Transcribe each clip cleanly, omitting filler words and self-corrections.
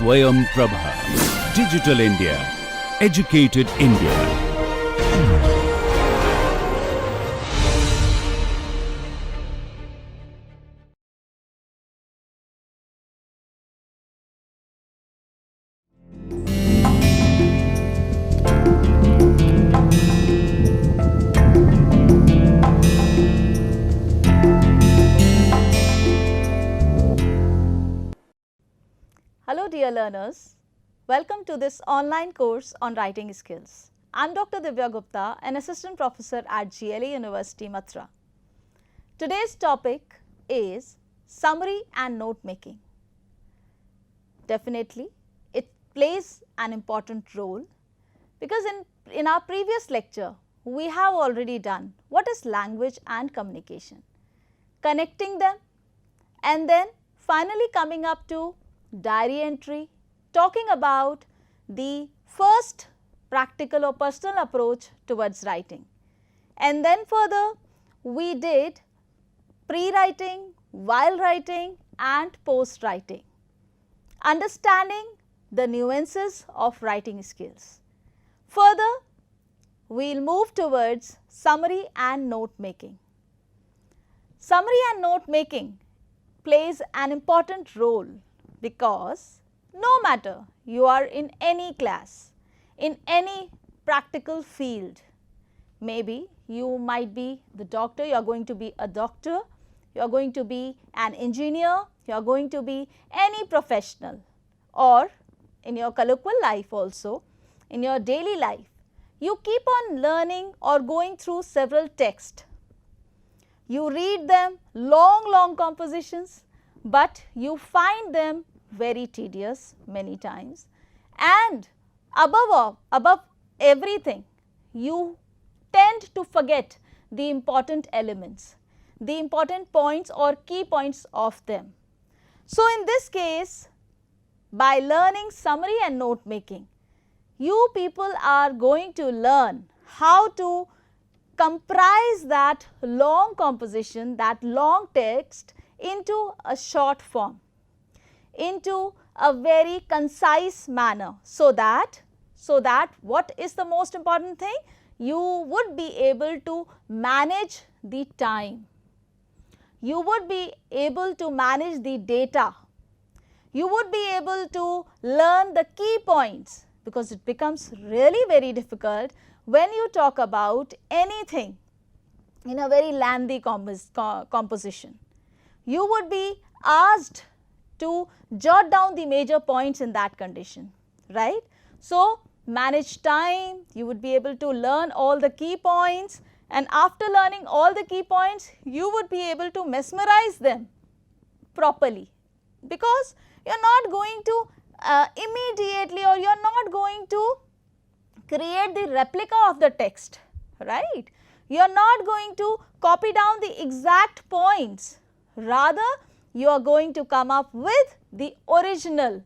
Swayam Prabha. Digital India. Educated India. Hello dear learners, welcome to this online course on writing skills. I am Dr. Divya Gupta, an assistant professor at GLA University, Mathura. Today's topic is summary and note making. Definitely, it plays an important role because in our previous lecture, we have already done what is language and communication, connecting them and then finally coming up to diary entry, talking about the first practical or personal approach towards writing. And then further we did pre-writing, while writing and post-writing, understanding the nuances of writing skills. Further, we will move towards summary and note making. Summary and note making plays an important role because no matter you are in any class, in any practical field, maybe you might be the doctor, you are going to be a doctor, you are going to be an engineer, you are going to be any professional, or in your colloquial life also, in your daily life, you keep on learning or going through several texts. You read them, long compositions, but you find them very tedious many times, and above everything, you tend to forget the important elements, the important points or key points of them. So in this case, by learning summary and note making, you people are going to learn how to comprise that long composition, that long text into a short form, into a very concise manner, so that what is the most important thing? You would be able to manage the time, you would be able to manage the data, you would be able to learn the key points, because it becomes really very difficult when you talk about anything in a very lengthy composition. You would be asked to jot down the major points in that condition, right? So manage time, you would be able to learn all the key points, and after learning all the key points, you would be able to mesmerize them properly, because you are not going to immediately, or you are not going to create the replica of the text, right? You are not going to copy down the exact points, rather you are going to come up with the original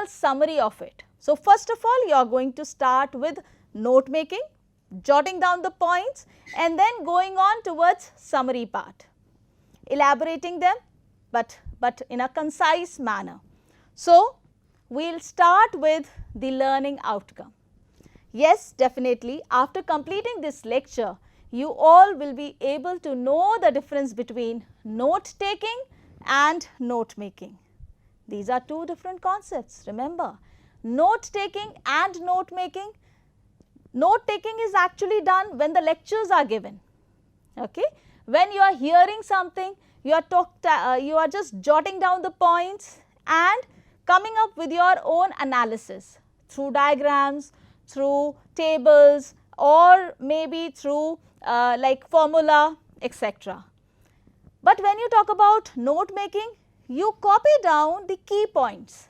summary of it. So first of all, you are going to start with note making, jotting down the points, and then going on towards summary part, elaborating them but in a concise manner. So we will start with the learning outcome. Yes, definitely after completing this lecture, you all will be able to know the difference between note taking and note making. These are two different concepts, remember. Note taking and note making. Note taking is actually done when the lectures are given, okay. When you are hearing something, you are just jotting down the points and coming up with your own analysis through diagrams, through tables, or maybe through like formula, etc. But when you talk about note making, you copy down the key points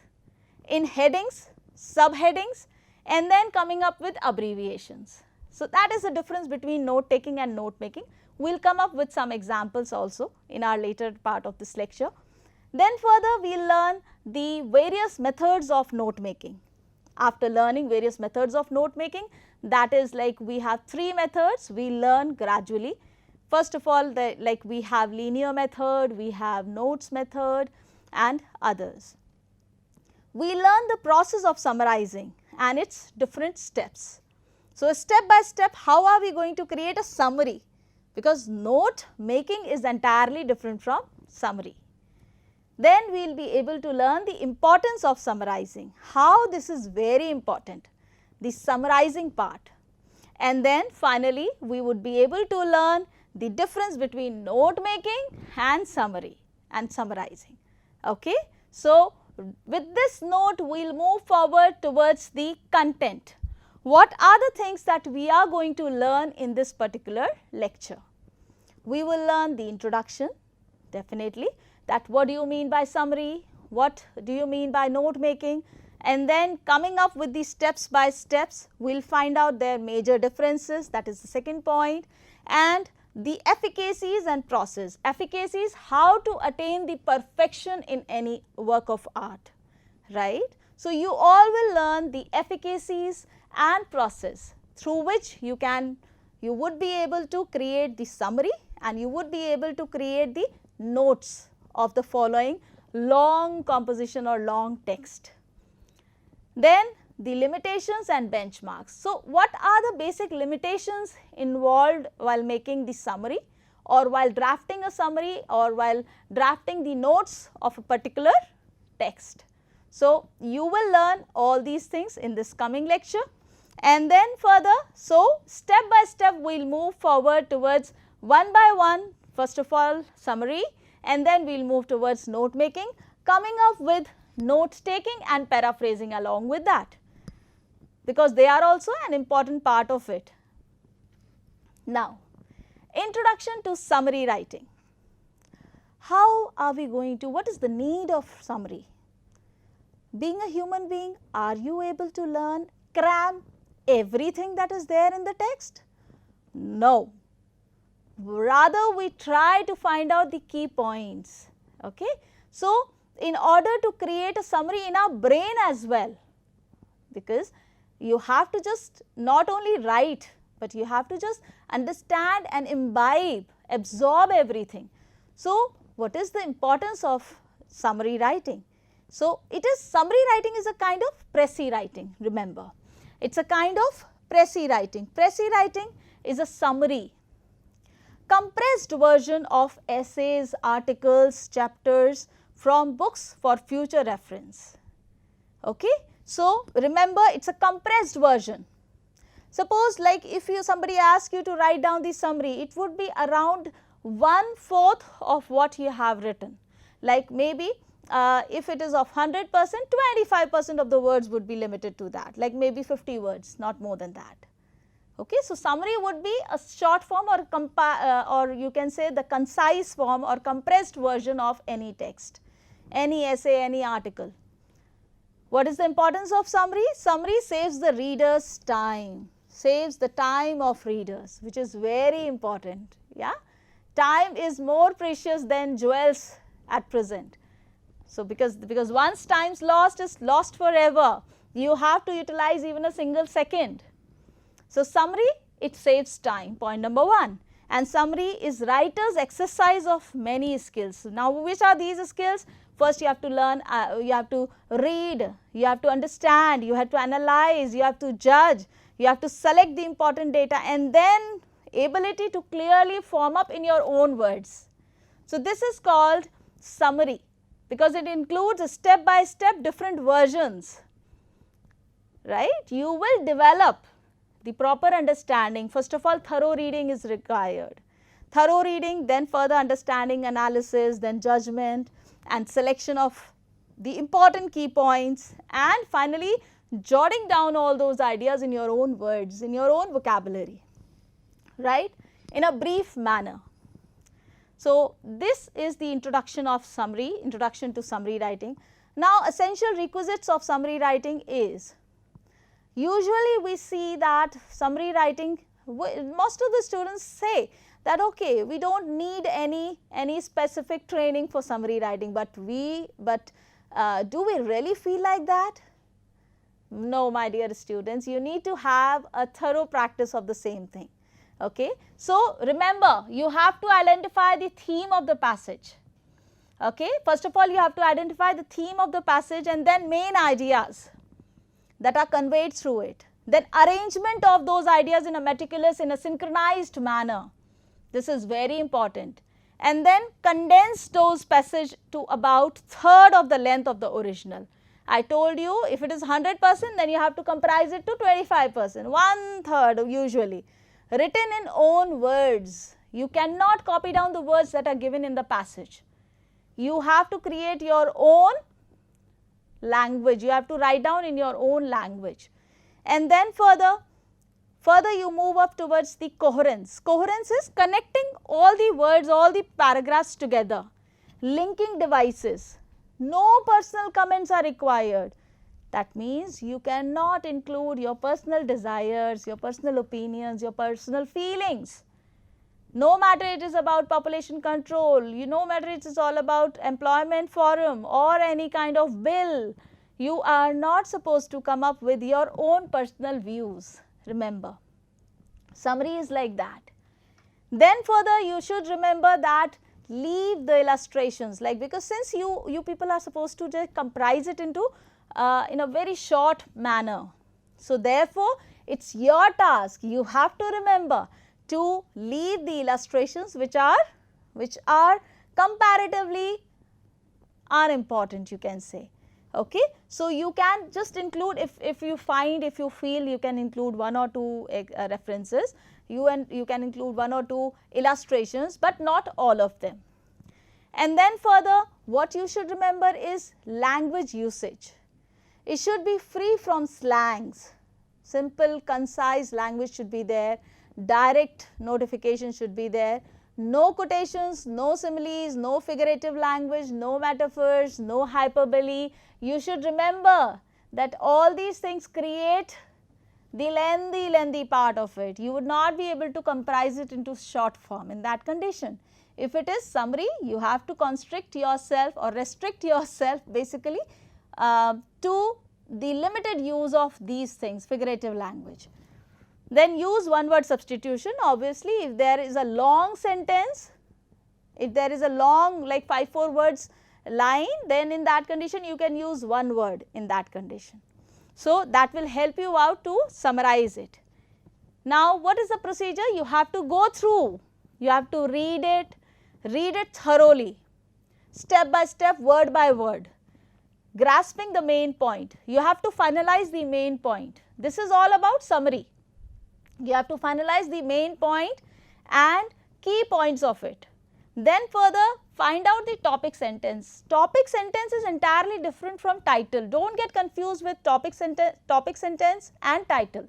in headings, subheadings, and then coming up with abbreviations. So that is the difference between note taking and note making. We will come up with some examples also in our later part of this lecture. Then further we will learn the various methods of note making. After learning various methods of note making, that is like we have three methods we learn gradually. First of all, we have linear method, we have notes method and others. we learn the process of summarizing and its different steps. So, step by step, how are we going to create a summary? Because note making is entirely different from summary. Then we will be able to learn the importance of summarizing, how this is very important, the summarizing part. And then finally, we would be able to learn the difference between note making and summary and summarizing. Okay? So, with this note, we will move forward towards the content. What are the things that we are going to learn in this particular lecture? We will learn the introduction, definitely, that what do you mean by summary, what do you mean by note making, and then coming up with the steps by steps, we will find out their major differences, that is the second point, and the efficacies and process. Efficacies, how to attain the perfection in any work of art, right. So, you all will learn the efficacies and process through which you would be able to create the summary and you would be able to create the notes of the following long composition or long text. Then the limitations and benchmarks. So, what are the basic limitations involved while making the summary or while drafting a summary or while drafting the notes of a particular text? So, you will learn all these things in this coming lecture, and then further, so step by step we will move forward towards one by one, first of all summary, and then we will move towards note making, coming up with note taking and paraphrasing along with that, because they are also an important part of it. Now, introduction to summary writing. How are we going to, what is the need of summary? Being a human being, are you able to learn, cram everything that is there in the text? No. Rather, we try to find out the key points. Okay? So, in order to create a summary in our brain as well, because you have to just not only write, but you have to just understand and imbibe, absorb everything. So, what is the importance of summary writing? So, summary writing is a kind of précis writing, remember. It is a kind of précis writing. Précis writing is a summary, compressed version of essays, articles, chapters from books for future reference. Okay? So, remember it is a compressed version. Suppose like if somebody asks you to write down the summary, it would be around 1/4 of what you have written. Like maybe if it is of 100%, 25% of the words would be limited to that, like maybe 50 words, not more than that. Okay? So, summary would be a short form or you can say the concise form or compressed version of any text, any essay, any article. What is the importance of summary? Summary saves the reader's time, saves the time of readers, which is very important. Yeah? Time is more precious than jewels at present. So, because once time is lost, it's lost forever. You have to utilize even a single second. So, summary, it saves time, point number 1. And summary is writer's exercise of many skills. Now, which are these skills? First, you have to learn, you have to read, you have to understand, you have to analyze, you have to judge, you have to select the important data, and then ability to clearly form up in your own words. So, this is called summary, because it includes a step by step different versions, right. You will develop the proper understanding. First of all, thorough reading is required. Thorough reading, then further understanding, analysis, then judgment and selection of the important key points, and finally jotting down all those ideas in your own words, in your own vocabulary, right, in a brief manner. So, this is the introduction of summary, introduction to summary writing. Now, essential requisites of summary writing is, usually we see that summary writing, most of the students say that okay, we do not need any specific training for summary writing, but do we really feel like that? No, my dear students, you need to have a thorough practice of the same thing. Okay. So, remember, you have to identify the theme of the passage. Okay. First of all, you have to identify the theme of the passage and then main ideas that are conveyed through it. Then arrangement of those ideas in a meticulous, in a synchronized manner. This is very important. And then condense those passage to about third of the length of the original. I told you if it is 100%, then you have to comprise it to 25%, 1/3 usually. Written in own words. You cannot copy down the words that are given in the passage. You have to create your own language. You have to write down in your own language. And then further you move up towards the coherence. Coherence is connecting all the words, all the paragraphs together, linking devices. No personal comments are required. That means you cannot include your personal desires, your personal opinions, your personal feelings. No matter it is about population control, no matter it is all about employment forum or any kind of bill, you are not supposed to come up with your own personal views. Remember, summary is like that. Then further you should remember that leave the illustrations, like, because since you people are supposed to just comprise it into in a very short manner. So therefore, it's your task. You have to remember to leave the illustrations which are comparatively unimportant, you can say. Okay. So you can just include, if you feel you can include one or two references, you can include one or two illustrations, but not all of them. And then further, what you should remember is language usage. It should be free from slangs. Simple, concise language should be there. Direct notification should be there. No quotations, no similes, no figurative language, no metaphors, no hyperbole. You should remember that all these things create the lengthy part of it. You would not be able to comprise it into short form in that condition. If it is summary, you have to constrict yourself or restrict yourself basically to the limited use of these things, figurative language. Then use one word substitution. Obviously, if there is a long sentence, if there is a long like 5-4 words line, then in that condition you can use one word in that condition. So that will help you out to summarize it. Now what is the procedure? You have to go through, you have to read it thoroughly, step by step, word by word, grasping the main point. You have to finalize the main point. This is all about summary. You have to finalize the main point and key points of it. Then further find out the topic sentence. Topic sentence is entirely different from title. Don't get confused with topic sentence and title.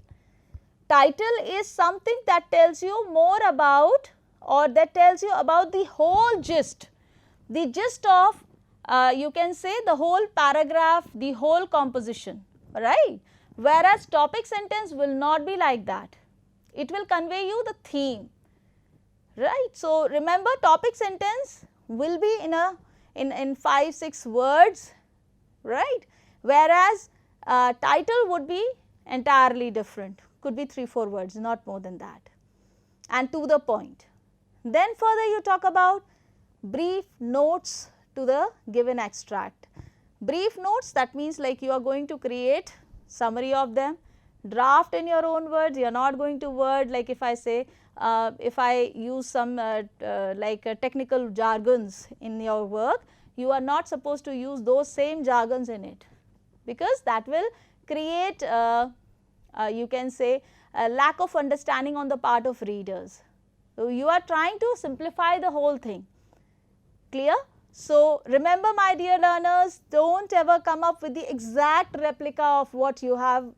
Title is something that tells you more about, or that tells you about the whole gist. The gist of you can say the whole paragraph, the whole composition, right? Whereas topic sentence will not be like that. It will convey you the theme, right? So remember, topic sentence will be in 5-6 words, right? Whereas title would be entirely different, could be 3-4 words, not more than that, and to the point. Then further you talk about brief notes to the given extract. Brief notes, that means like you are going to create summary of them, draft in your own words. You are not going to word, like if I say, if I use some technical jargons in your work, you are not supposed to use those same jargons in it, because that will create you can say a lack of understanding on the part of readers. So you are trying to simplify the whole thing. Clear? So remember, my dear learners, don't ever come up with the exact replica of what you have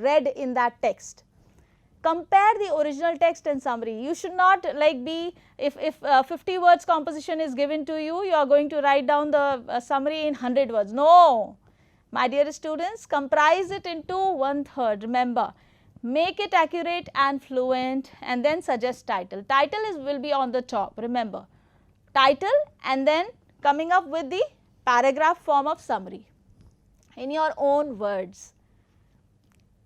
read in that text. Compare the original text and summary. You should not like be, if 50 words composition is given to you, you are going to write down the summary in 100 words. No, my dear students, comprise it into 1/3. Remember, make it accurate and fluent, and then suggest title. Title will be on the top, remember. Title, and then coming up with the paragraph form of summary in your own words.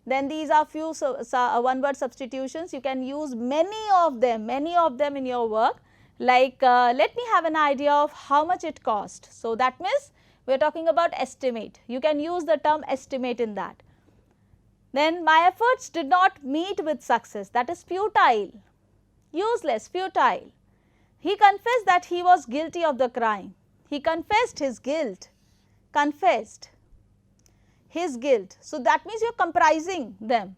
Then these are few one word substitutions. You can use many of them in your work. Like let me have an idea of how much it cost. So that means we are talking about estimate. You can use the term estimate in that. Then my efforts did not meet with success, that is futile, useless, futile. He confessed that he was guilty of the crime. He confessed his guilt, confessed his guilt. So that means you are comprising them.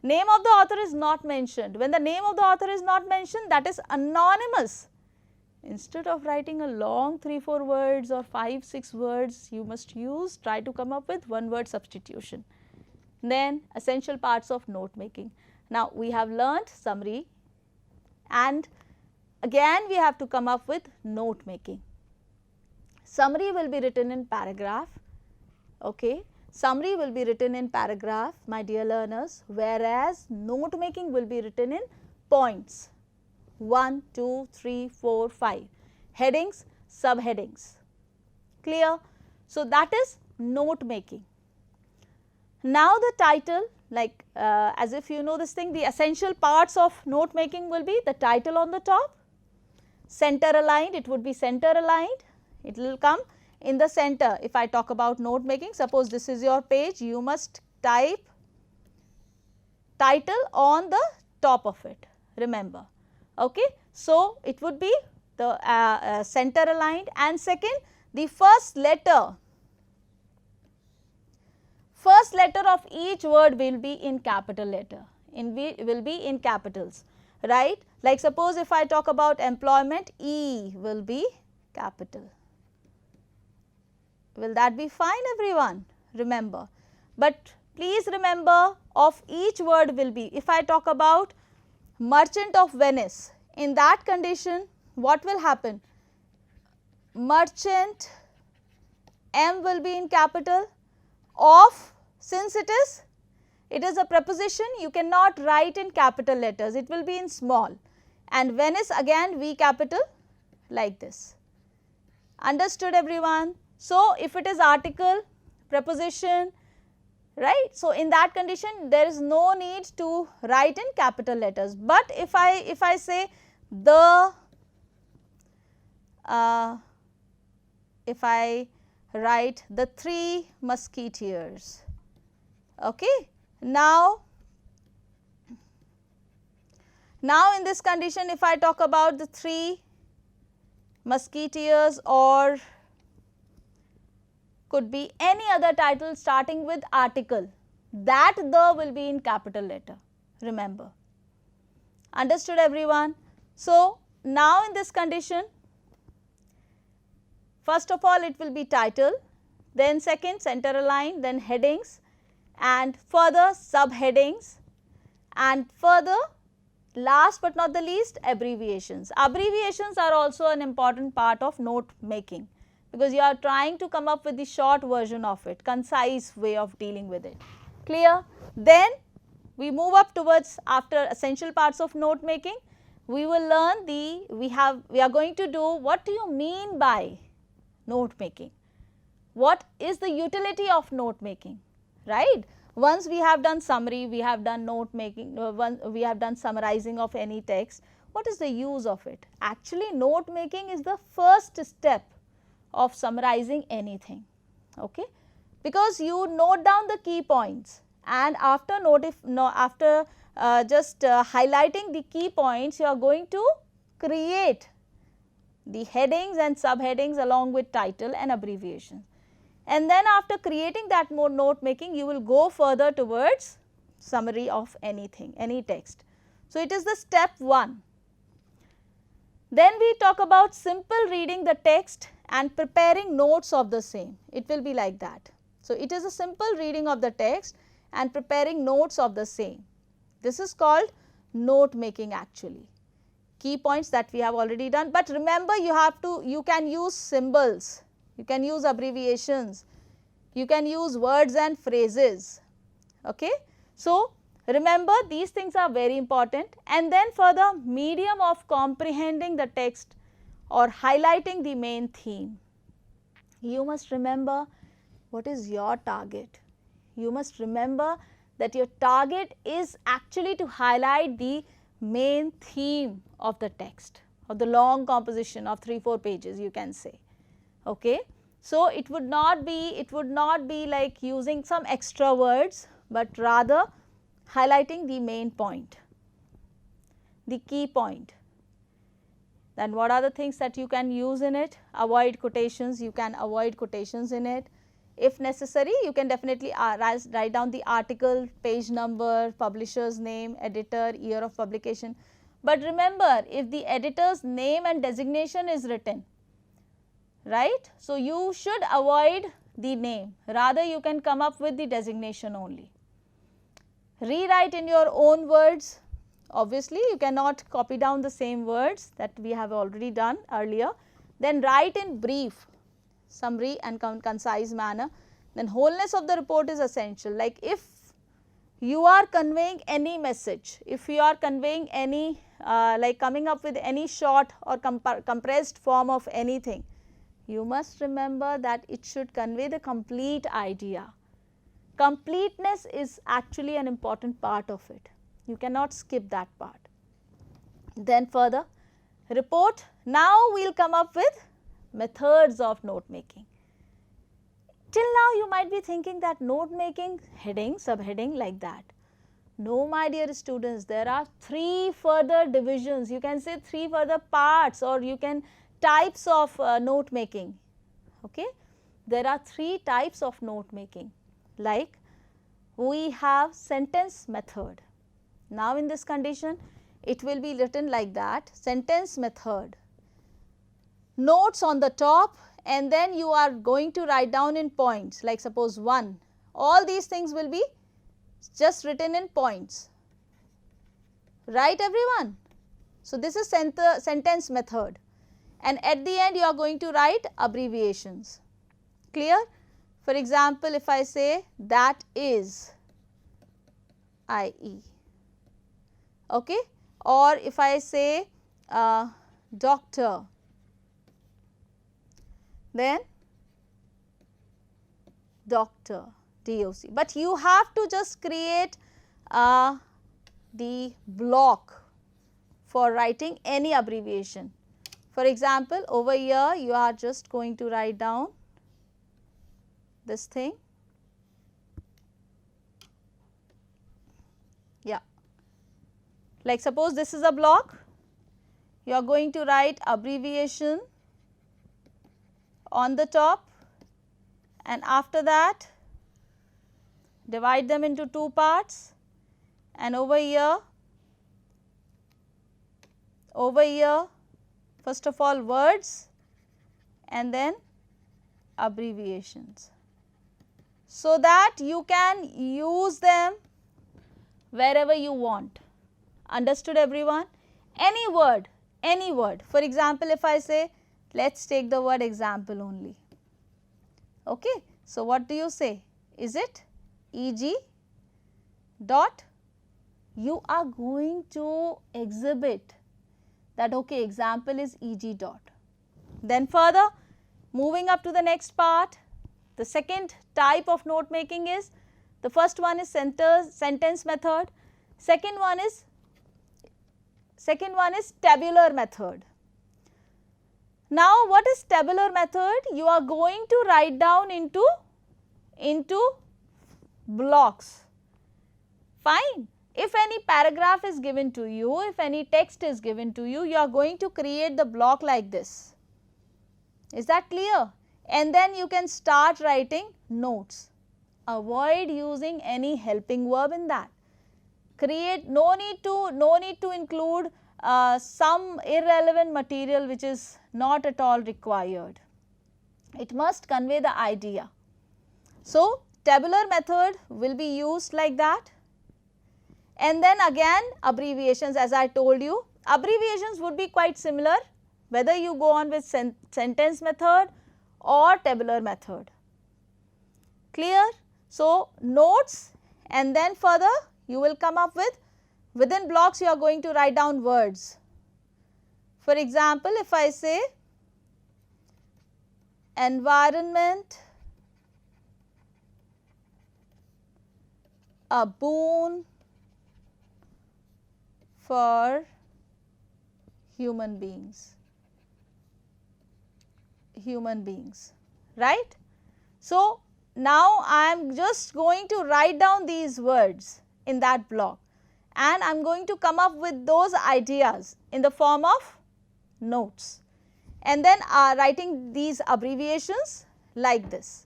Name of the author is not mentioned. When the name of the author is not mentioned, that is anonymous. Instead of writing a long 3-4 words or 5-6 words, you must try to come up with one word substitution. Then essential parts of note making. Now we have learnt summary, and again we have to come up with note making. Summary will be written in paragraph, okay. Summary will be written in paragraph, my dear learners, whereas note making will be written in points, 1, 2, 3, 4, 5, headings, subheadings, clear. So that is note making. Now the title, like as if you know this thing, the essential parts of note making will be the title on the top, center aligned, it would be center aligned, it will come in the center. If I talk about note making, suppose this is your page, you must type title on the top of it, remember, okay. So it would be the center aligned, and second, the first letter of each word will be in capital letter, will be in capitals, right. Like suppose if I talk about employment, E will be capital. Will that be fine, everyone? Remember, but please remember of each word will be, if I talk about merchant of Venice, in that condition what will happen? Merchant, M will be in capital, of, since it is a preposition, you cannot write in capital letters, it will be in small, and Venice again V capital, like this. Understood, everyone? So if it is article, preposition, right, so in that condition there is no need to write in capital letters. But if I say the, if I write the 3 musketeers, okay. Now in this condition, if I talk about the 3 musketeers, or could be any other title starting with article, that the will be in capital letter, remember. Understood, everyone? So now in this condition, first of all it will be title, then second center aligned, then headings, and further subheadings, and further last but not the least abbreviations. Abbreviations are also an important part of note making, because you are trying to come up with the short version of it, concise way of dealing with it, clear. Then we move up towards, after essential parts of note making, we will learn we are going to do what do you mean by note making, what is the utility of note making, right. Once we have done summary, we have done note making, we have done summarizing of any text, what is the use of it? Actually note making is the first step of summarizing anything, okay, because you note down the key points, and after highlighting the key points, you are going to create the headings and subheadings along with title and abbreviation, and then after creating that more note making, you will go further towards summary of anything, any text. So it is the step 1. Then we talk about simple reading the text and preparing notes of the same. It will be like that. So it is a simple reading of the text and preparing notes of the same. This is called note making actually. Key points that we have already done, but remember you can use symbols, you can use abbreviations, you can use words and phrases, okay. So remember these things are very important. And then for the medium of comprehending the text or highlighting the main theme, you must remember what is your target. You must remember that your target is actually to highlight the main theme of the text, or the long composition of 3-4 pages you can say. Okay. So, it would not be like using some extra words, but rather highlighting the main point, the key point. Then what are the things that you can use in it? Avoid quotations, you can avoid quotations in it. If necessary, you can definitely write down the article, page number, publisher's name, editor, year of publication. But remember, if the editor's name and designation is written, right, so you should avoid the name, rather you can come up with the designation only. Rewrite in your own words. Obviously, you cannot copy down the same words that we have already done earlier. Then write in brief, summary and concise manner. Then wholeness of the report is essential. Like if you are conveying any message, if you are conveying any like coming up with any short or compressed form of anything, you must remember that it should convey the complete idea. Completeness is actually an important part of it. You cannot skip that part. Then further, report. Now we will come up with methods of note making. Till now you might be thinking that note making heading, subheading like that. No, my dear students, there are 3 further divisions, you can say 3 further parts, or you can types of note making. Okay? There are 3 types of note making. Like we have sentence method. Now in this condition it will be written like that, sentence method, notes on the top, and then you are going to write down in points, like suppose 1. All these things will be just written in points, right everyone? So this is sentence method, and at the end you are going to write abbreviations. Clear? For example, if I say that is, IE, okay, or if I say doctor, then doctor, DOC. But you have to just create the block for writing any abbreviation. For example, over here you are just going to write down this thing. Yeah. Like suppose this is a block, you are going to write abbreviation on the top, and after that divide them into 2 parts, and over here first of all words and then abbreviations, so that you can use them wherever you want. Understood everyone? Any word. For example, if I say, let us take the word example only. Okay. So what do you say? Is it EG dot? You are going to exhibit that, okay, example is EG dot. Then further, moving up to the next part, the second type of note making is, the first one is sentence method, second one is tabular method. Now what is tabular method? You are going to write down into blocks. Fine. If any paragraph is given to you, if any text is given to you, you are going to create the block like this. Is that clear? And then you can start writing notes. Avoid using any helping verb in that. Create, no need to include some irrelevant material which is not at all required. It must convey the idea. So tabular method will be used like that. And then again abbreviations, as I told you, abbreviations would be quite similar whether you go on with sentence method or tabular method. Clear? So notes, and then further you will come up with, within blocks you are going to write down words. For example, if I say environment, a boon for human beings, right. So, now I am just going to write down these words in that block, and I am going to come up with those ideas in the form of notes, and then writing these abbreviations like this.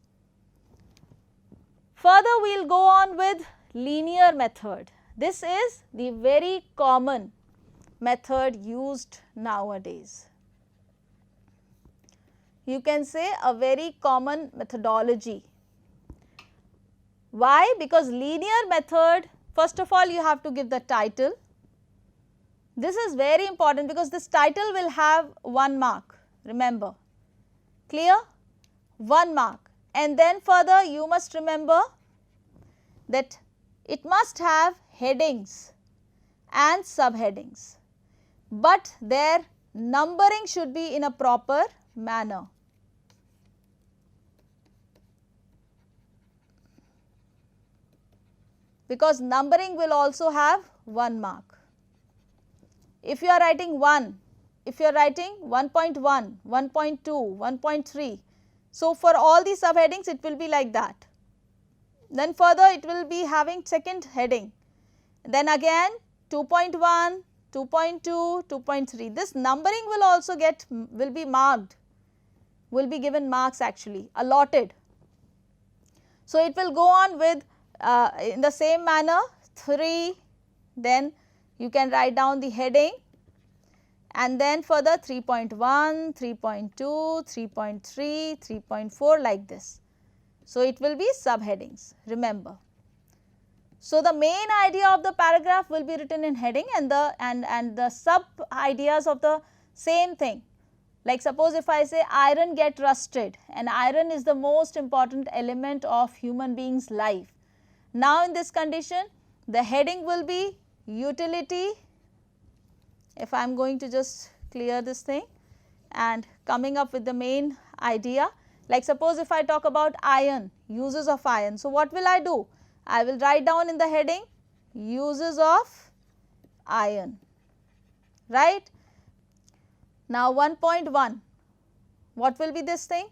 Further, we will go on with linear method. This is the very common method used nowadays. You can say a very common methodology. Why? Because linear method, first of all you have to give the title. This is very important because this title will have 1 mark, remember, clear, 1 mark. And then further you must remember that it must have headings and subheadings, but their numbering should be in a proper manner. Because numbering will also have 1 mark. If you are writing 1, if you are writing 1.1, 1.2, 1.3, so for all these subheadings it will be like that. Then further it will be having second heading, then again 2.1, 2.2, 2.3. This numbering will also will be marked, will be given marks actually, allotted. So, it will go on with in the same manner 3, then you can write down the heading, and then further 3.1, 3.2, 3.3, 3.4 like this. So, it will be subheadings, remember. So, the main idea of the paragraph will be written in heading, and the sub ideas of the same thing. Like suppose if I say iron get rusted, and iron is the most important element of human being's life. Now, in this condition the heading will be utility. If I am going to just clear this thing and coming up with the main idea, like suppose if I talk about iron, uses of iron. So, what will I do? I will write down in the heading uses of iron, right. Now, 1.1, what will be this thing?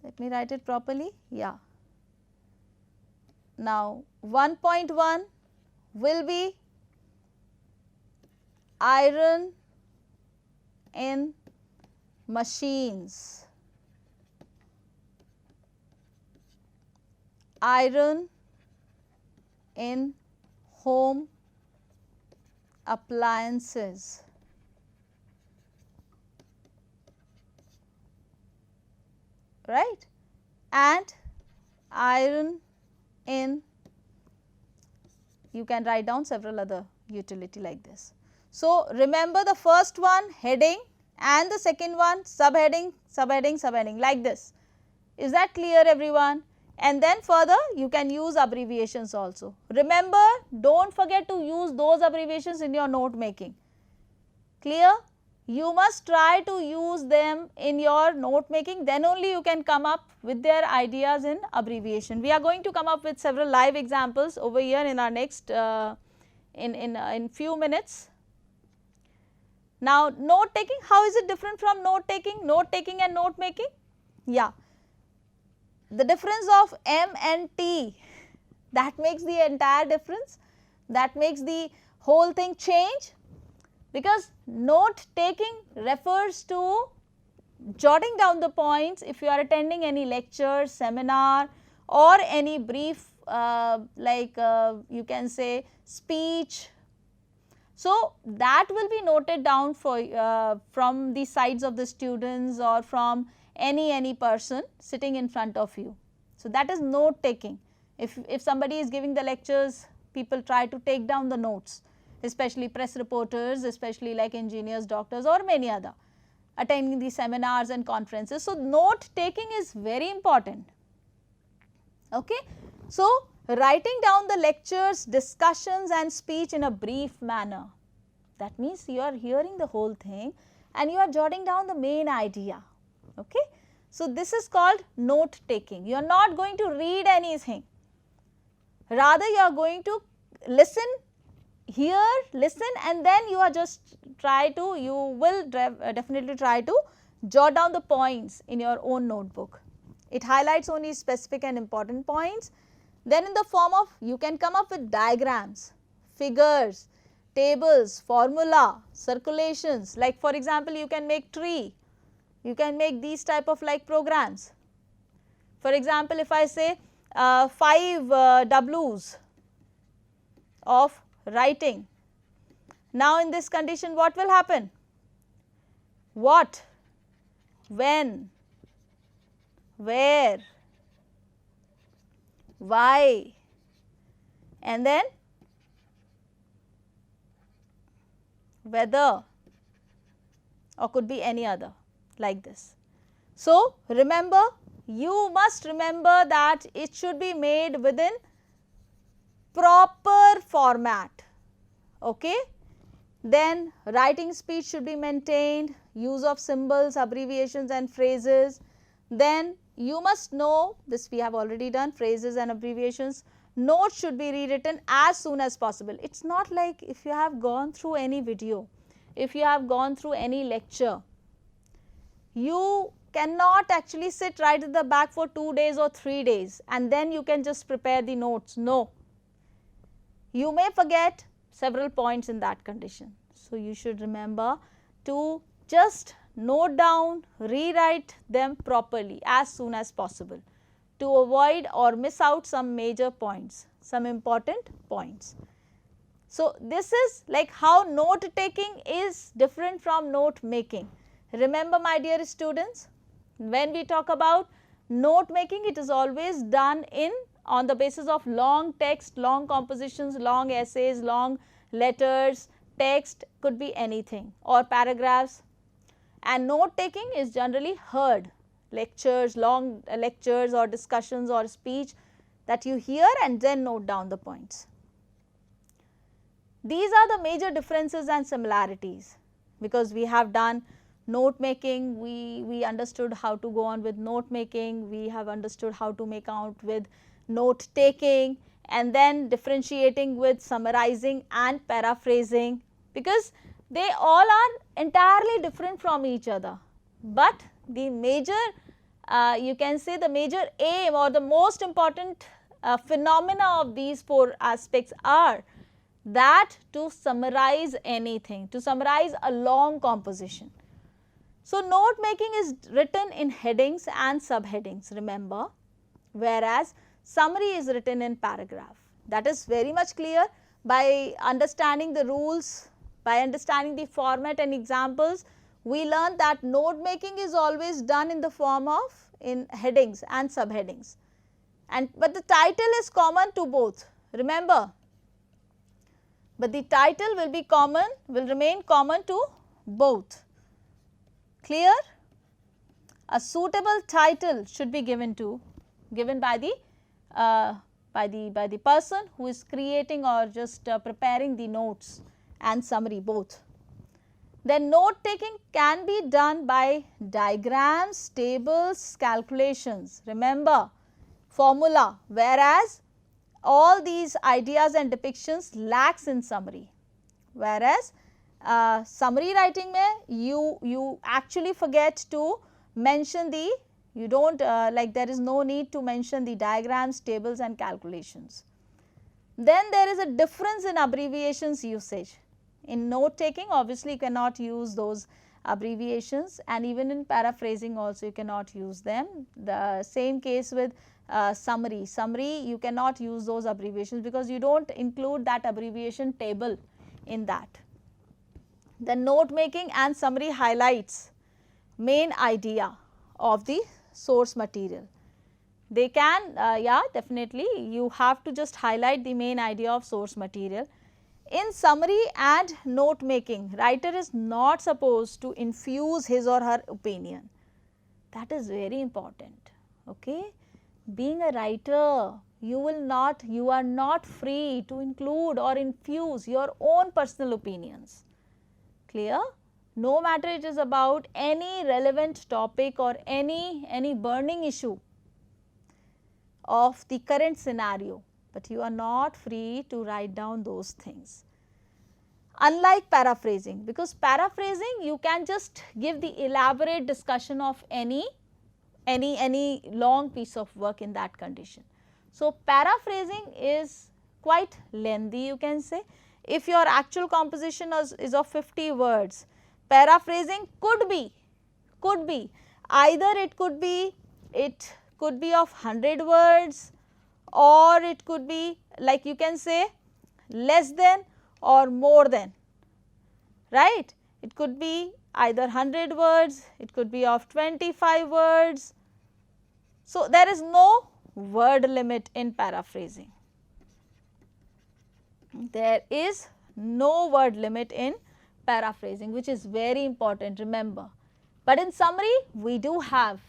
Let me write it properly, yeah. Now, 1.1 will be iron in machines, iron in home appliances, right, and iron in, you can write down several other utility like this. So, remember the first one heading and the second one subheading, subheading, subheading like this. Is that clear everyone? And then further you can use abbreviations also. Remember, do not forget to use those abbreviations in your note making, clear? You must try to use them in your note making, then only you can come up with their ideas in abbreviation. We are going to come up with several live examples over here in our next in few minutes. Now, note taking, how is it different from note taking? Note taking and note making? Yeah, the difference of M and T, that makes the entire difference, that makes the whole thing change, because note taking refers to jotting down the points if you are attending any lecture, seminar or any brief you can say speech. So, that will be noted down for from the sides of the students or from any person sitting in front of you. So, that is note taking. If somebody is giving the lectures, people try to take down the notes, especially press reporters, especially like engineers, doctors or many other attending the seminars and conferences. So, note taking is very important. Okay. So, writing down the lectures, discussions and speech in a brief manner, that means you are hearing the whole thing and you are jotting down the main idea. Okay. So, this is called note taking. You are not going to read anything, rather you are going to listen hear, listen, and then you are just you will definitely try to jot down the points in your own notebook. It highlights only specific and important points. Then in the form of, you can come up with diagrams, figures, tables, formula, circulations, like for example you can make tree, you can make these type of like programs. For example, if I say 5 W's of writing, now in this condition what will happen? What, when, where, why, and then whether, or could be any other, like this. So remember, you must remember that it should be made within proper format, okay. Then writing speed should be maintained, use of symbols, abbreviations and phrases. Then you must know, this we have already done, phrases and abbreviations. Notes should be rewritten as soon as possible. It is not like if you have gone through any video, if you have gone through any lecture, you cannot actually sit right at the back for 2 days or 3 days and then you can just prepare the notes. No, you may forget several points in that condition. So you should remember to just note down, rewrite them properly as soon as possible to avoid or miss out some major points, some important points. So this is like how note taking is different from note making. Remember my dear students, when we talk about note making, it is always done on the basis of long text, long compositions, long essays, long letters, text, could be anything, or paragraphs. And note taking is generally heard, lectures, long lectures or discussions or speech that you hear and then note down the points. These are the major differences and similarities, because we have done note making, we understood how to go on with note making, we have understood how to make out with note taking, and then differentiating with summarizing and paraphrasing, because they all are entirely different from each other. But the major, you can say the major aim or the most important phenomena of these 4 aspects are that to summarize anything, to summarize a long composition. So note making is written in headings and subheadings, remember, whereas summary is written in paragraph. That is very much clear. By understanding the rules, by understanding the format and examples, we learn that note making is always done in the form of in headings and subheadings. But the title is common to both, remember. But the title will be common, will remain common to both. Clear? A suitable title should be given by the person who is creating or just preparing the notes and summary both. Then note taking can be done by diagrams, tables, calculations, remember, formula, whereas all these ideas and depictions lacks in summary. Whereas summary writing mein you actually forget to mention the, you don't like there is no need to mention the diagrams, tables and calculations. Then there is a difference in abbreviations usage. In note taking obviously you cannot use those abbreviations, and even in paraphrasing also you cannot use them. The same case with summary. Summary you cannot use those abbreviations because you don't include that abbreviation table in that. The note making and summary highlights main idea of the source material. They can, yeah, definitely you have to just highlight the main idea of source material. In summary and note making, writer is not supposed to infuse his or her opinion. That is very important, okay. Being a writer, you are not free to include or infuse your own personal opinions. Clear? No matter it is about any relevant topic or any burning issue of the current scenario, but you are not free to write down those things. unlike paraphrasing, because paraphrasing you can just give the elaborate discussion of any long piece of work in that condition. So, paraphrasing is quite lengthy, you can say. If your actual composition is of 50 words, paraphrasing could be either it could be of 100 words, or it could be, like you can say, less than or more than, right. It could be either 100 words, it could be of 25 words. So, there is no word limit in paraphrasing. There is no word limit in paraphrasing, which is very important, remember. But in summary, we do have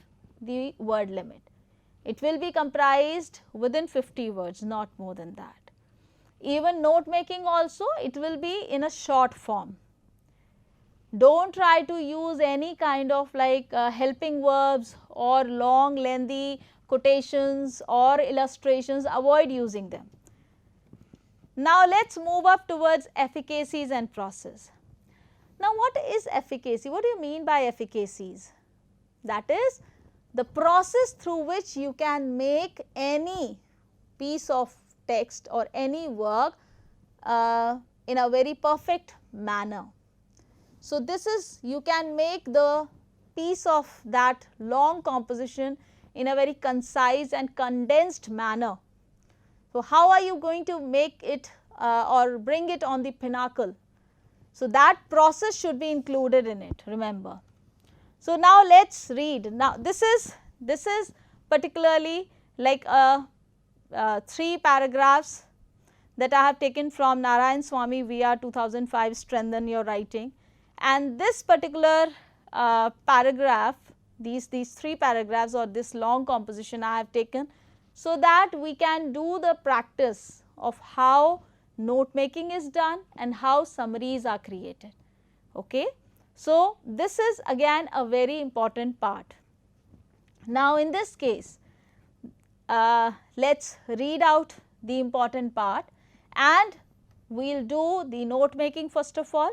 the word limit. It will be comprised within 50 words, not more than that. Even note making also, it will be in a short form. Don't try to use any kind of like helping verbs or long lengthy quotations or illustrations, avoid using them. Now, let us move up towards efficacies and process. Now, what is efficacy? What do you mean by efficacies? That is the process through which you can make any piece of text or any work in a very perfect manner. So, this is, you can make the piece of that long composition in a very concise and condensed manner. So, how are you going to make it or bring it on the pinnacle? So, that process should be included in it, remember. So, now let us read. Now, this is particularly like 3 paragraphs that I have taken from Narayan Swami VR 2005, Strengthen Your Writing. And this particular paragraph, these 3 paragraphs or this long composition I have taken, so that we can do the practice of how note making is done and how summaries are created. Okay. So, this is again a very important part. Now, in this case, let us read out the important part, and we will do the note making first of all,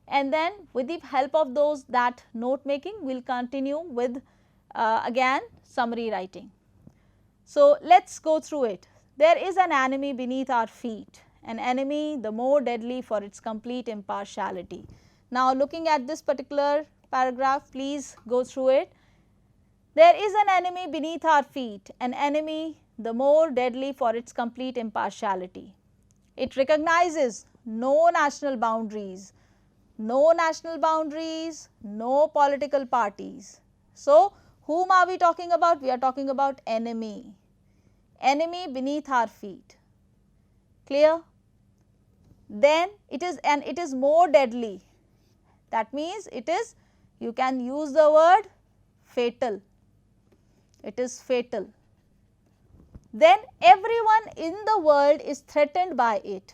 and then with the help of that note making, we will continue with again summary writing. So, let us go through it. There is an enemy beneath our feet, an enemy the more deadly for its complete impartiality. Now, looking at this particular paragraph, please go through it. There is an enemy beneath our feet, an enemy the more deadly for its complete impartiality. It recognizes no national boundaries, no political parties. So, whom are we talking about? We are talking about enemy beneath our feet. Clear? Then it is more deadly. That means it is, you can use the word fatal. It is fatal. Then everyone in the world is threatened by it,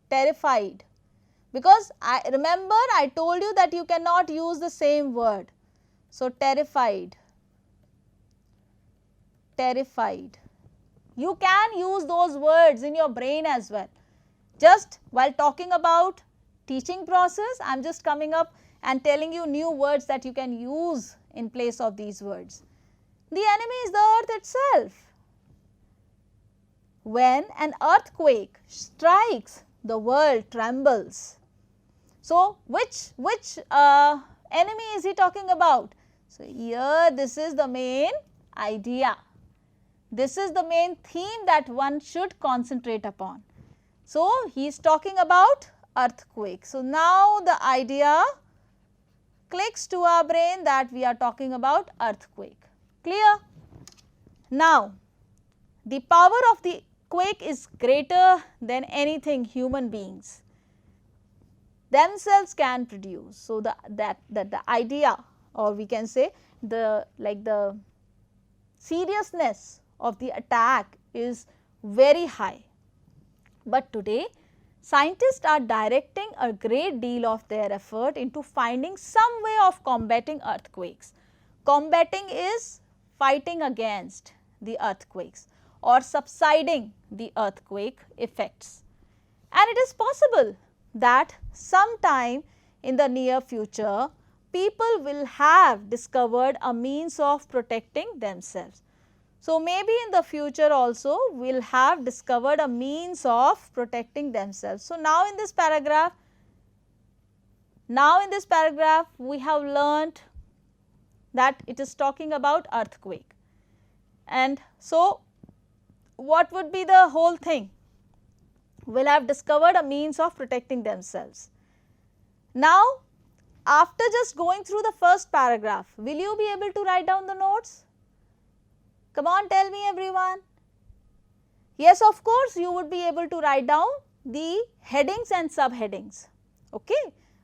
terrified. Because remember I told you that you cannot use the same word. So, terrified. You can use those words in your brain as well. Just while talking about teaching process, I am just coming up and telling you new words that you can use in place of these words. The enemy is the earth itself. When an earthquake strikes, the world trembles. So, which enemy is he talking about? So, here this is the main idea. This is the main theme that one should concentrate upon. So, he is talking about earthquake. So, now the idea clicks to our brain that we are talking about earthquake. Clear? Now, the power of the quake is greater than anything human beings themselves can produce. So, the idea, or we can say the seriousness of the attack is very high. But today scientists are directing a great deal of their effort into finding some way of combating earthquakes. Combating is fighting against the earthquakes or subsiding the earthquake effects. And it is possible that sometime in the near future, people will have discovered a means of protecting themselves. So, maybe in the future also we will have discovered a means of protecting themselves. So, now in this paragraph we have learnt that it is talking about earthquake. And so, what would be the whole thing? Will have discovered a means of protecting themselves. Now, after just going through the first paragraph, will you be able to write down the notes? Come on, tell me everyone. Yes, of course, you would be able to write down the headings and subheadings, okay,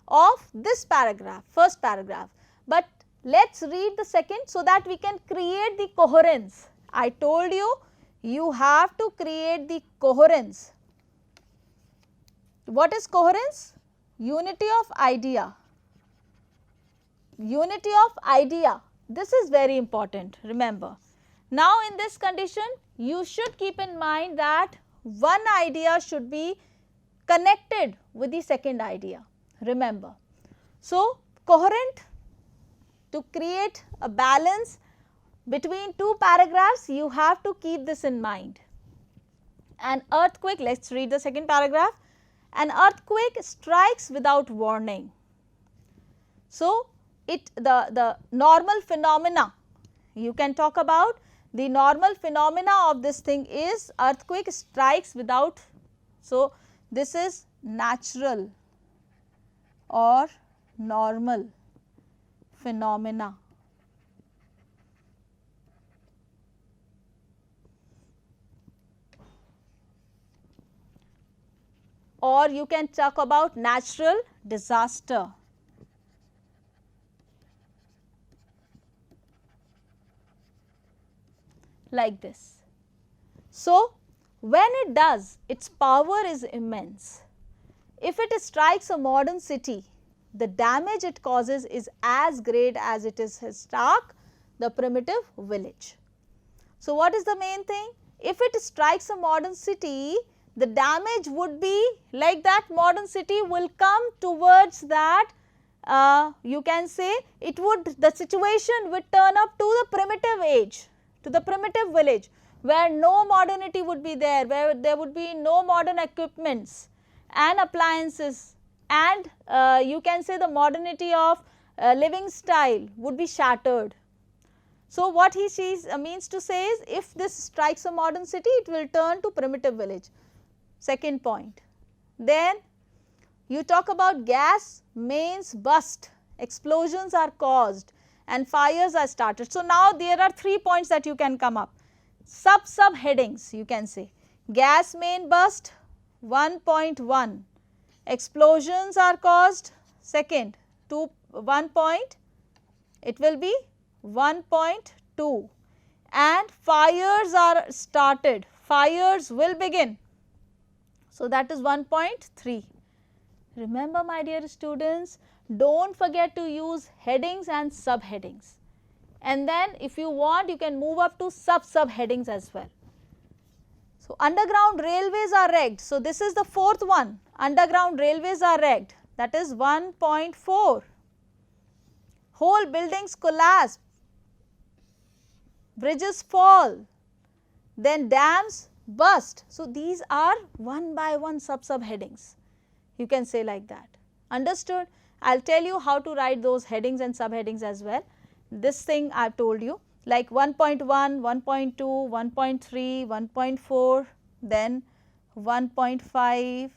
of this paragraph, first paragraph. But let us read the second so that we can create the coherence. I told you, you have to create the coherence. What is coherence? Unity of idea. Unity of idea. This is very important, remember. Now, in this condition, you should keep in mind that one idea should be connected with the second idea, remember. So, coherent, to create a balance between two paragraphs, you have to keep this in mind. An earthquake, let us read the second paragraph. An earthquake strikes without warning. So, the normal phenomena, you can talk about the normal phenomena of this thing is earthquake strikes without. So, this is natural or normal phenomena. Or you can talk about natural disaster. Like this. So, when it does, its power is immense. If it strikes a modern city, the damage it causes is as great as it is struck the primitive village. So, what is the main thing? If it strikes a modern city, the damage would be like that modern city will come towards that, you can say it would, the situation would turn up to the primitive age, to the primitive village, where no modernity would be there, where there would be no modern equipments and appliances, and you can say the modernity of living style would be shattered. So, what he means to say is, if this strikes a modern city, it will turn to primitive village. Second point. Then you talk about gas mains burst, explosions are caused and fires are started. So, now there are 3 points that you can come up, subheadings you can say. Gas main burst 1.1, explosions are caused, second 1 point, it will be 1.2, and fires are started, fires will begin. So, that is 1.3. Remember my dear students, do not forget to use headings and subheadings, and then if you want you can move up to subheadings as well. So, underground railways are wrecked. So, this is the fourth one, underground railways are wrecked, that is 1.4. Whole buildings collapse, bridges fall, then dams burst. So, these are one by one subheadings, you can say like that. Understood? I will tell you how to write those headings and subheadings as well. This thing I have told you, like 1.1, 1.2, 1.3, 1.4, then 1.5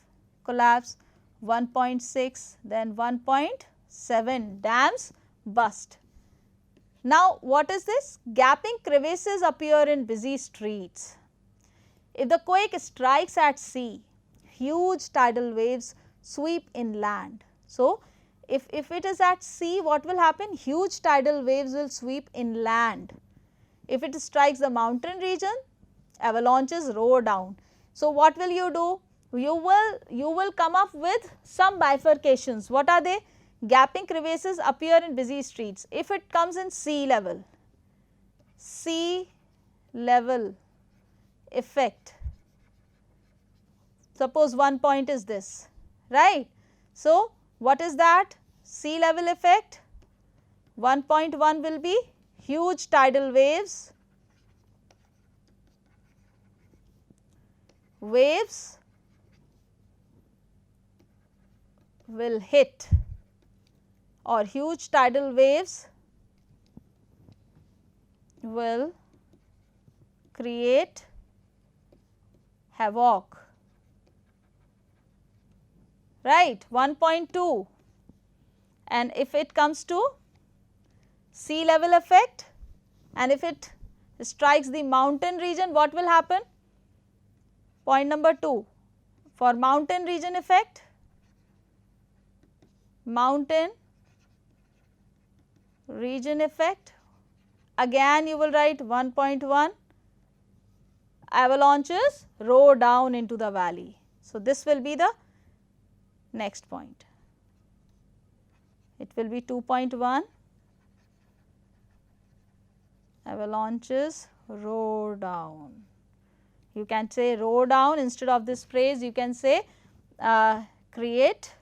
collapse, 1.6, then 1.7 dams burst. Now, what is this? Gaping crevices appear in busy streets. If the quake strikes at sea, huge tidal waves sweep inland. So, if it is at sea, what will happen? Huge tidal waves will sweep inland. If it strikes the mountain region, avalanches roar down. So, what will you do? You will come up with some bifurcations. What are they? Gaping crevices appear in busy streets. If it comes in sea level effect, suppose one point is this, right. So, what is that? Sea level effect. 1.1 will be huge tidal waves. Waves will hit, or huge tidal waves will create havoc, right. 1.2, and if it comes to sea level effect, and if it strikes the mountain region, what will happen? Point number 2, for mountain region effect, mountain region effect, again you will write 1.1, avalanches roll down into the valley. So, this will be the next point. It will be 2.1, avalanches roll down. You can say roll down, instead of this phrase you can say create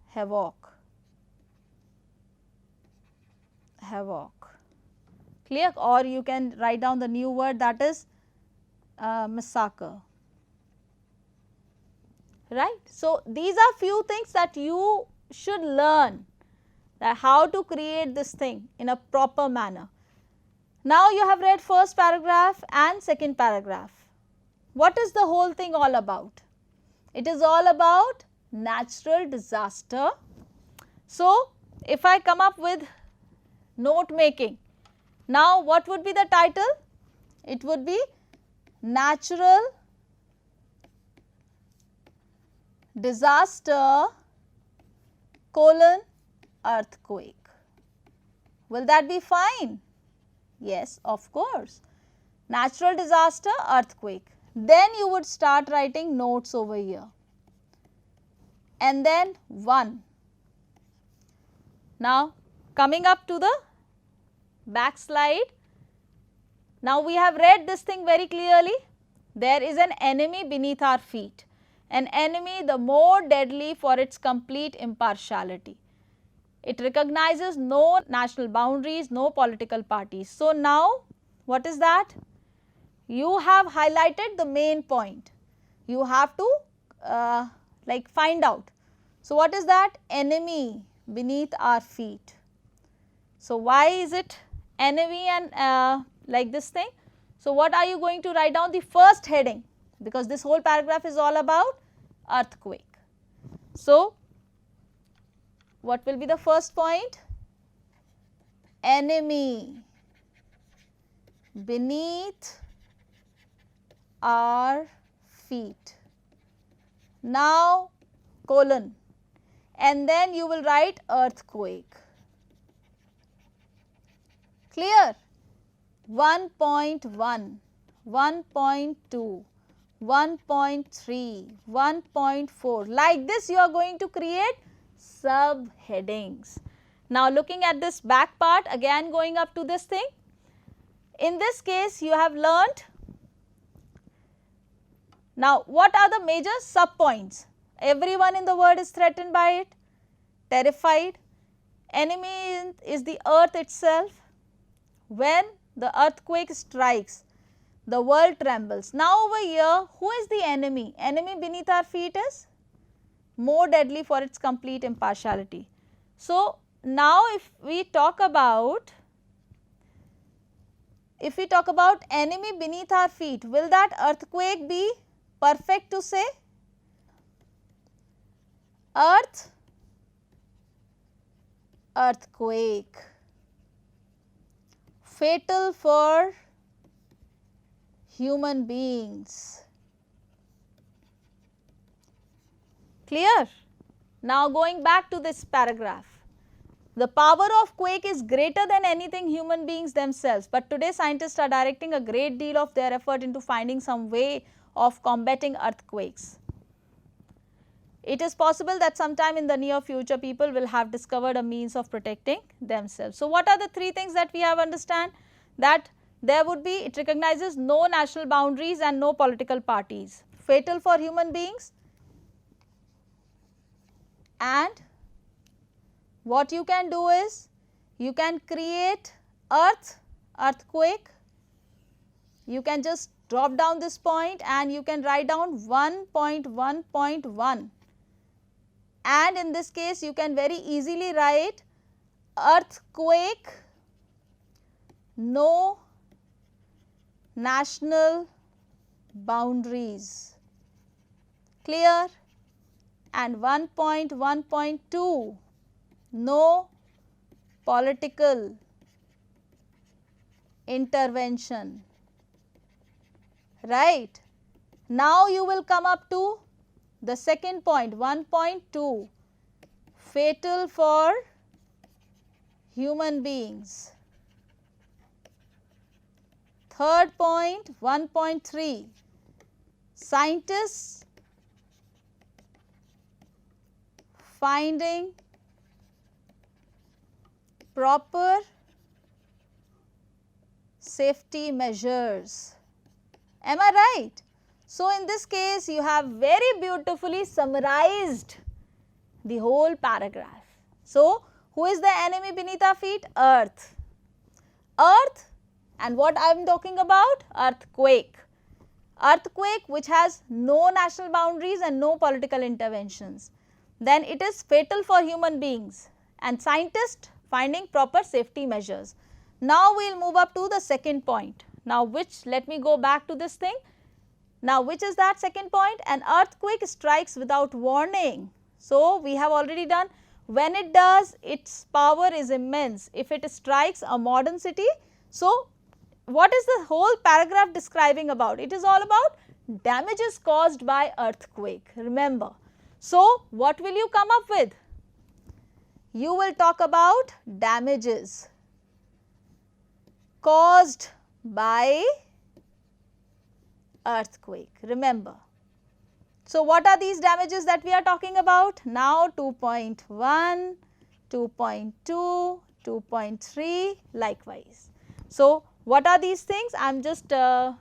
havoc. Clear? Or you can write down the new word, that is massacre, right. So, these are few things that you should learn, that how to create this thing in a proper manner. Now, you have read first paragraph and second paragraph. What is the whole thing all about? It is all about natural disaster. So, if I come up with note making, now what would be the title? It would be natural disaster colon earthquake. Will that be fine? Yes, of course. Natural disaster, earthquake. Then you would start writing notes over here. And then 1. Now, coming up to the back slide. Now, we have read this thing very clearly. There is an enemy beneath our feet. An enemy the more deadly for its complete impartiality. It recognizes no national boundaries, no political parties. So, now what is that? You have highlighted the main point. You have to find out. So, what is that? Enemy beneath our feet. So, why is it enemy and like this thing? So, what are you going to write down? The first heading, because this whole paragraph is all about earthquake. So, what will be the first point? Enemy beneath our feet. Now, colon, and then you will write earthquake. Clear? 1.1, 1.2, 1.3, 1.4. Like this you are going to create subheadings. Now, looking at this back part, again going up to this thing. In this case, you have learnt. Now, what are the major subpoints? Everyone in the world is threatened by it, terrified. Enemy is the earth itself. When the earthquake strikes, the world trembles. Now, over here, who is the enemy? Enemy beneath our feet is more deadly for its complete impartiality. So, now if we talk about enemy beneath our feet, will that earthquake be perfect to say? Earthquake, fatal for human beings. Clear? Now, going back to this paragraph. The power of quake is greater than anything human beings themselves, but today scientists are directing a great deal of their effort into finding some way of combating earthquakes. It is possible that sometime in the near future people will have discovered a means of protecting themselves. So, what are the three things that we have understand? That there would be, it recognizes no national boundaries and no political parties. Fatal for human beings, and what you can do is you can create earthquake. You can just drop down this point and you can write down 1.1.1, and in this case you can very easily write earthquake, no national boundaries. Clear? And 1.1.2, no political intervention. Right? Now you will come up to the second point, 1.2, fatal for human beings. Third point, 1.3, scientists finding proper safety measures. Am I right? So, in this case you have very beautifully summarized the whole paragraph. So, who is the enemy beneath our feet? Earth. Earth, and what I am talking about? Earthquake. Earthquake which has no national boundaries and no political interventions. Then it is fatal for human beings, and scientists finding proper safety measures. Now we will move up to the second point. Now which, let me go back to this thing. Now which is that second point? An earthquake strikes without warning. So we have already done, when it does, its power is immense. If it strikes a modern city, so what is the whole paragraph describing about? It is all about damages caused by earthquake, remember. So what will you come up with? You will talk about damages caused by earthquake, remember. So what are these damages that we are talking about? Now 2.1, 2.2, 2.3 likewise. So what are these things? I am just,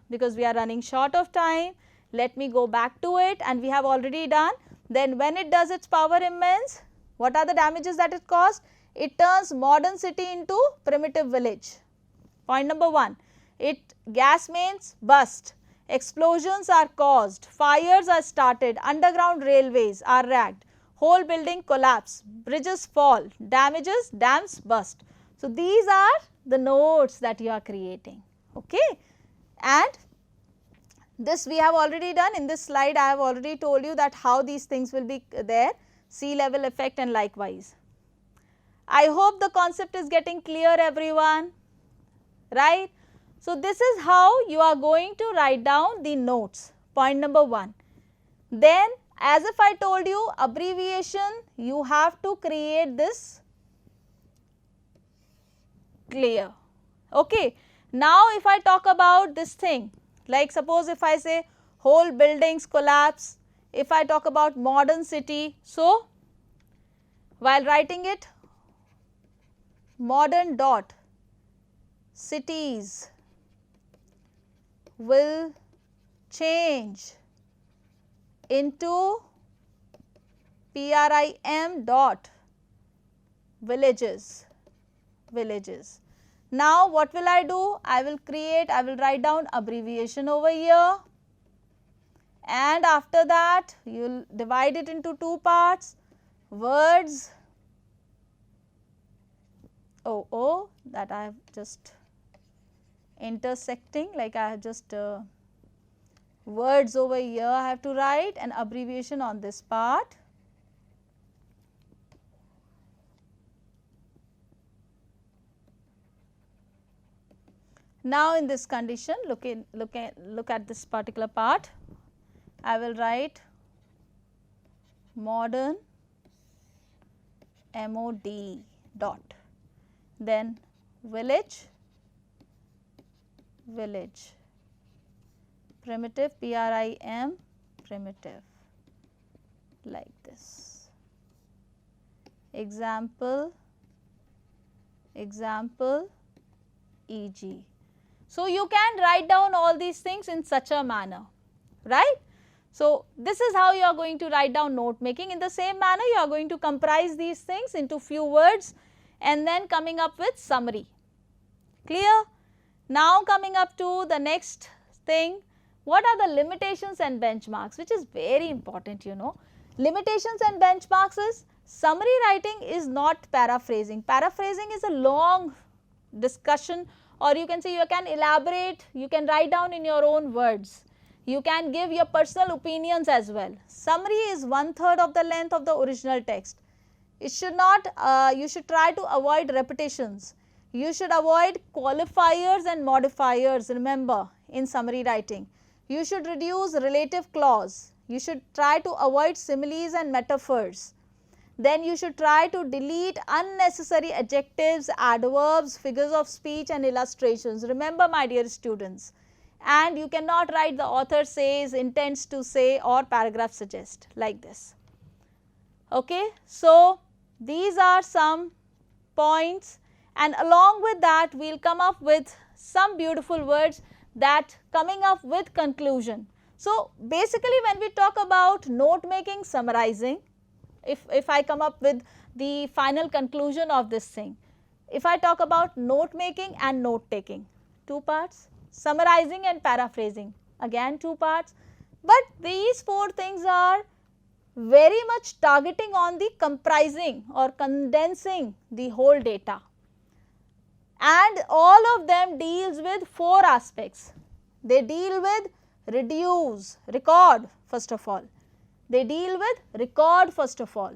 because we are running short of time, let me go back to it, and we have already done. Then when it does its power immense, what are the damages that it caused? It turns modern city into primitive village. Point number 1, gas mains burst, explosions are caused, fires are started, underground railways are wrecked, whole building collapse, bridges fall, damages, dams burst. So these are the notes that you are creating, okay. And this we have already done. In this slide I have already told you that how these things will be there, sea level effect and likewise. I hope the concept is getting clear, everyone, right. So this is how you are going to write down the notes, point number 1. Then as if I told you abbreviation, you have to create this clear, okay. Now if I talk about this thing, like suppose if I say whole buildings collapse, if I talk about modern city, so while writing it, modern dot cities will change into PRIM dot villages. Now what will I do? I will write down abbreviation over here, and after that you will divide it into 2 parts, words, that I have just intersecting, like I have just words over here I have to write, an abbreviation on this part. Now in this condition, look at this particular part. I will write modern MOD dot, then village, primitive PRIM, primitive, like this. Example, EG. So you can write down all these things in such a manner, right. So, this is how you are going to write down note making. In the same manner, you are going to comprise these things into few words and then coming up with summary. Clear? Now coming up to the next thing, what are the limitations and benchmarks, which is very important, you know. Limitations and benchmarks is summary writing is not paraphrasing. Paraphrasing is a long discussion, or you can say you can elaborate, you can write down in your own words. You can give your personal opinions as well. Summary is 1/3 of the length of the original text. It should not, you should try to avoid repetitions. You should avoid qualifiers and modifiers, remember, in summary writing. You should reduce relative clause. You should try to avoid similes and metaphors. Then you should try to delete unnecessary adjectives, adverbs, figures of speech and illustrations. Remember, my dear students, and you cannot write the author says, intends to say, or paragraph suggest like this. Okay. So, these are some points, and along with that we will come up with some beautiful words that coming up with conclusion. So, basically when we talk about note making, summarizing, if I come up with the final conclusion of this thing, if I talk about note making and note taking, 2 parts, summarizing and paraphrasing, again 2 parts, but these 4 things are very much targeting on the comprising or condensing the whole data, and all of them deals with 4 aspects. They deal with reduce, record first of all. They deal with record first of all.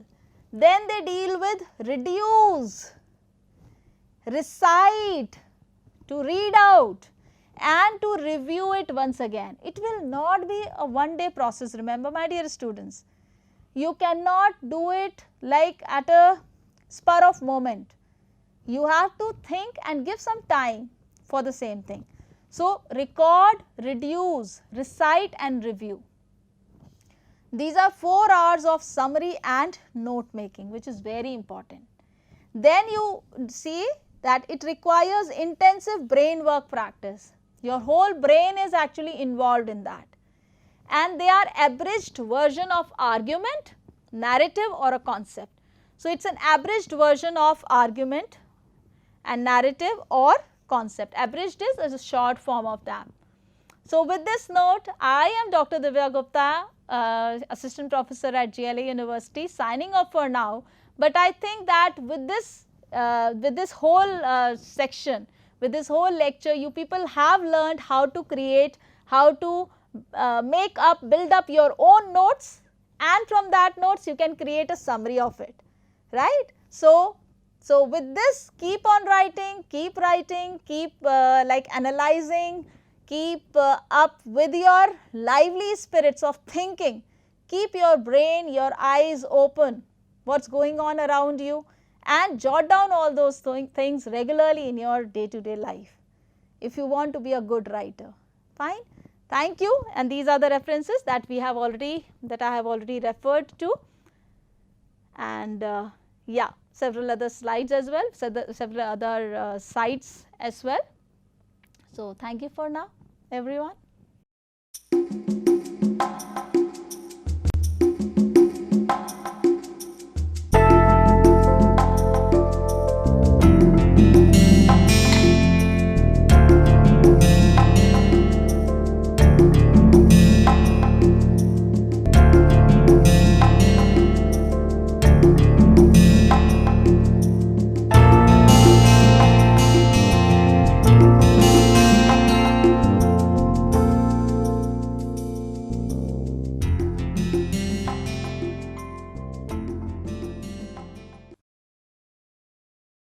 Then they deal with reduce, recite, to read out, and to review it once again. It will not be a one-day process, remember, my dear students. You cannot do it like at a spur of moment. You have to think and give some time for the same thing. So, record, reduce, recite and review. These are 4 R's of summary and note making, which is very important. Then you see that it requires intensive brain work practice. Your whole brain is actually involved in that. And they are abridged version of argument, narrative or a concept. So, it is an abridged version of argument and narrative or concept. Abridged is a short form of that. So, with this note, I am Dr. Divya Gupta, Assistant Professor at GLA University, signing off for now. But I think that with this whole section, with this whole lecture, you people have learned how to create, how to build up your own notes, and from that notes you can create a summary of it, right. So with this, keep on writing, keep like analyzing, keep up with your lively spirits of thinking, keep your brain, your eyes open, what's going on around you, and jot down all those things regularly in your day-to-day life if you want to be a good writer. Fine. Thank you, and these are the references that I have already referred to, and yeah, several other slides as well, several other sites as well. So, thank you for now, everyone.